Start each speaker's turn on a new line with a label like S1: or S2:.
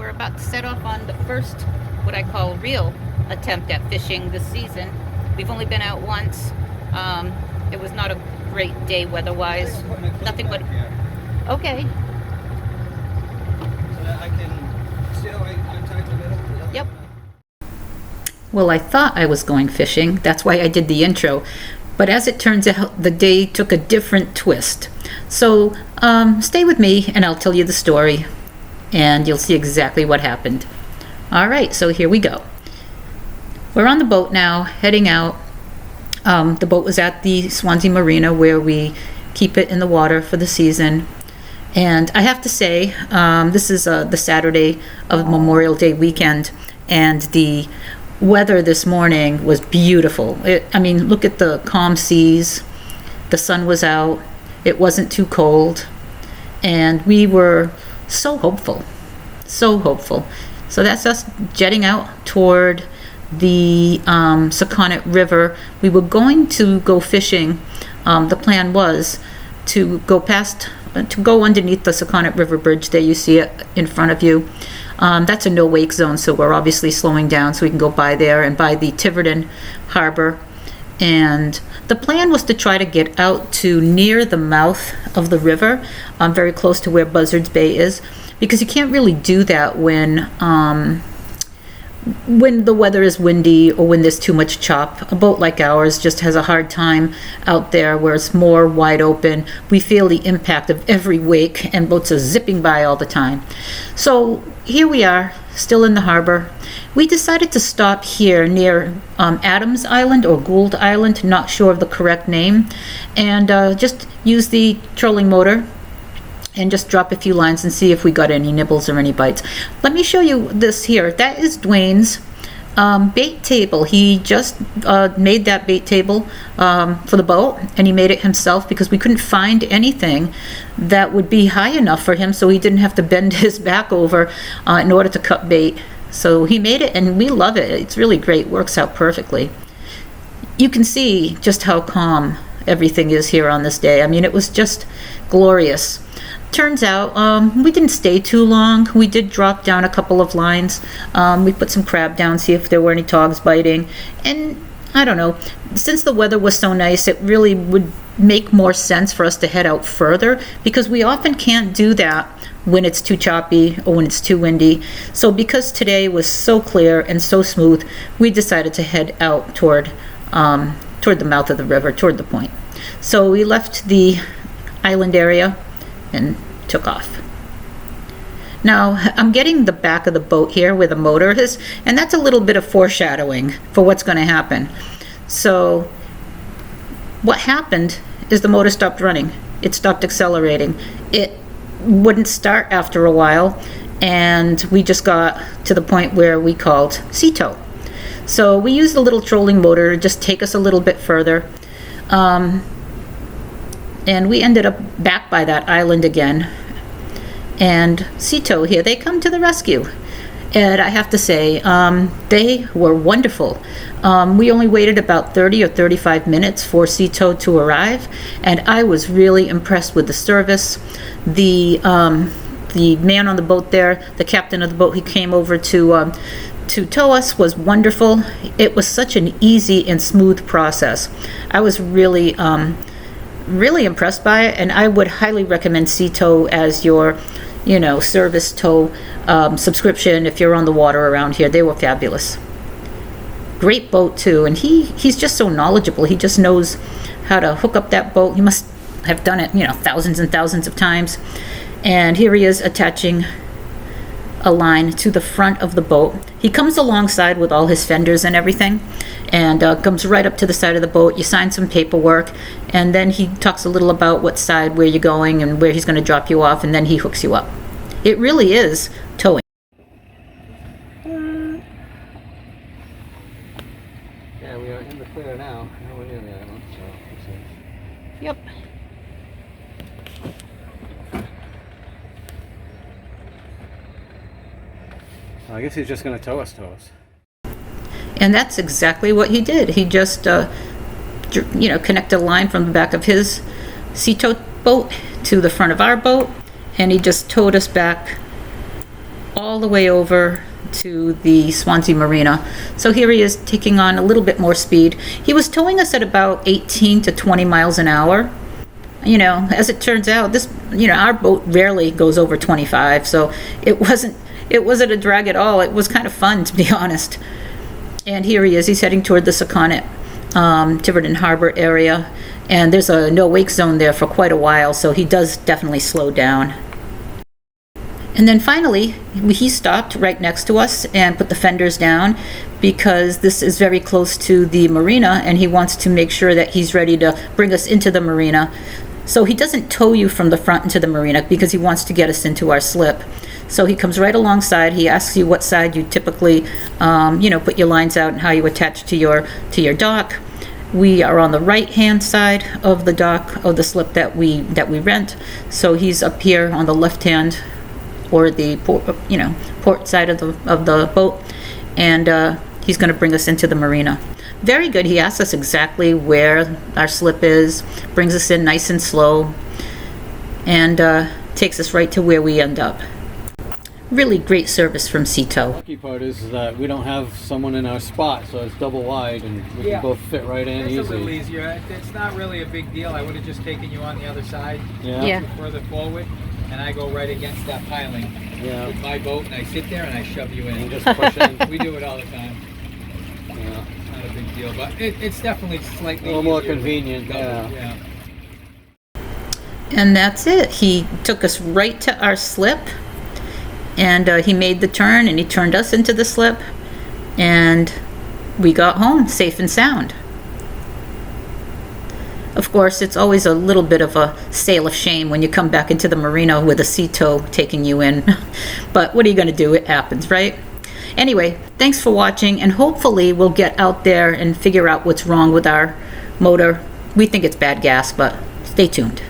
S1: we're about to set off on the first, what I call real attempt at fishing this season. We've only been out once. It was not a great day weather-wise. Nothing but... Okay.
S2: So that I can see how I'm tied in the middle?
S1: Yep. Well, I thought I was going fishing. That's why I did the intro. But as it turns out, the day took a different twist. So stay with me and I'll tell you the story. And you'll see exactly what happened. All right, so here we go. We're on the boat now, heading out. The boat was at the Swansea Marina where we keep it in the water for the season. And I have to say, this is the Saturday of Memorial Day weekend, and the weather this morning was beautiful. I mean, look at the calm seas. The sun was out. It wasn't too cold. And we were so hopeful. So hopeful. So that's us jetting out toward the Saconnet River. We were going to go fishing. The plan was to go underneath the Saconnet River Bridge. There you see it in front of you. That's a no-wake zone, so we're obviously slowing down so we can go by there and by the Tiverton harbor. And the plan was to try to get out to near the mouth of the river, very close to where Buzzards Bay is, because you can't really do that when the weather is windy or when there's too much chop. A boat like ours just has a hard time out there where it's more wide open. We feel the impact of every wake and boats are zipping by all the time. So here we are, still in the harbor. We decided to stop here near Adams Island or Gould Island, not sure of the correct name, and just use the trolling motor and just drop a few lines and see if we got any nibbles or any bites. Let me show you this here. That is Dwayne's bait table. He just made that bait table for the boat, and he made it himself because we couldn't find anything that would be high enough for him so he didn't have to bend his back over in order to cut bait. So he made it, and we love it. It's really great. Works out perfectly. You can see just how calm everything is here on this day. I mean, it was just glorious. Turns out we didn't stay too long. We did drop down a couple of lines. We put some crab down, see if there were any togs biting. And I don't know, since the weather was so nice, it really would make more sense for us to head out further, because we often can't do that when it's too choppy or when it's too windy. So because today was so clear and so smooth, we decided to head out toward the mouth of the river, toward the point. So we left the island area and took off. Now I'm getting the back of the boat here where the motor is, and that's a little bit of foreshadowing for what's going to happen. So what happened is the motor stopped running. It stopped accelerating. It wouldn't start after a while, and we just got to the point where we called sea tow. So we used a little trolling motor to just take us a little bit further. And we ended up back by that island again. And sea tow here, they come to the rescue. And I have to say, they were wonderful. We only waited about 30 or 35 minutes for sea tow to arrive, and I was really impressed with the service. The man on the boat there, the captain of the boat, he came over to tow us, was wonderful. It was such an easy and smooth process. I was really impressed by it, and I would highly recommend sea tow as your service tow subscription if you're on the water around here. They were fabulous. Great boat too, and he's just so knowledgeable. He just knows how to hook up that boat. He must have done it thousands and thousands of times. And here he is attaching a line to the front of the boat. He comes alongside with all his fenders and everything, and comes right up to the side of the boat. You sign some paperwork, and then he talks a little about what side, where you're going, and where he's going to drop you off, and then he hooks you up. It really is towing.
S2: Yeah, we are in the clear now. We're near the island, so we'll see.
S1: Yep.
S2: I guess he's just going to tow us.
S1: And that's exactly what he did. He just, connected a line from the back of his sea tow boat to the front of our boat, and he just towed us back all the way over to the Swansea Marina. So here he is taking on a little bit more speed. He was towing us at about 18 to 20 miles an hour. As it turns out, our boat rarely goes over 25, so it wasn't a drag at all. It was kind of fun, to be honest. And here he is. He's heading toward the Saconnet, Tiverton Harbor area, and there's a no wake zone there for quite a while, so he does definitely slow down. And then finally, he stopped right next to us and put the fenders down, because this is very close to the marina, and he wants to make sure that he's ready to bring us into the marina. So he doesn't tow you from the front into the marina, because he wants to get us into our slip. So he comes right alongside. He asks you what side you typically, put your lines out and how you attach to your dock. We are on the right-hand side of the dock of the slip that we rent. So he's up here on the left-hand, or the port side of the boat, and he's going to bring us into the marina. Very good. He asks us exactly where our slip is, brings us in nice and slow, and takes us right to where we end up. Really great service from Sea-Tow.
S2: The lucky part is that we don't have someone in our spot, so it's double wide and we can both fit right in
S3: It's
S2: easy.
S3: a little easier. It's not really a big deal. I would have just taken you on the other side,
S1: Yeah.
S3: further forward, and I go right against that piling with my boat, and I sit there and I shove you in.
S2: And just push in.
S3: We do it all the time.
S2: Yeah.
S3: It's not a big deal, but it's definitely slightly
S2: A little more
S3: easier with
S2: convenient,
S3: double,
S2: yeah.
S1: And that's it. He took us right to our slip, and he made the turn, and he turned us into the slip, and we got home safe and sound. Of course, it's always a little bit of a sail of shame when you come back into the marina with a Sea-Tow taking you in. But what are you going to do? It happens, right? Anyway, thanks for watching, and hopefully we'll get out there and figure out what's wrong with our motor. We think it's bad gas, but stay tuned.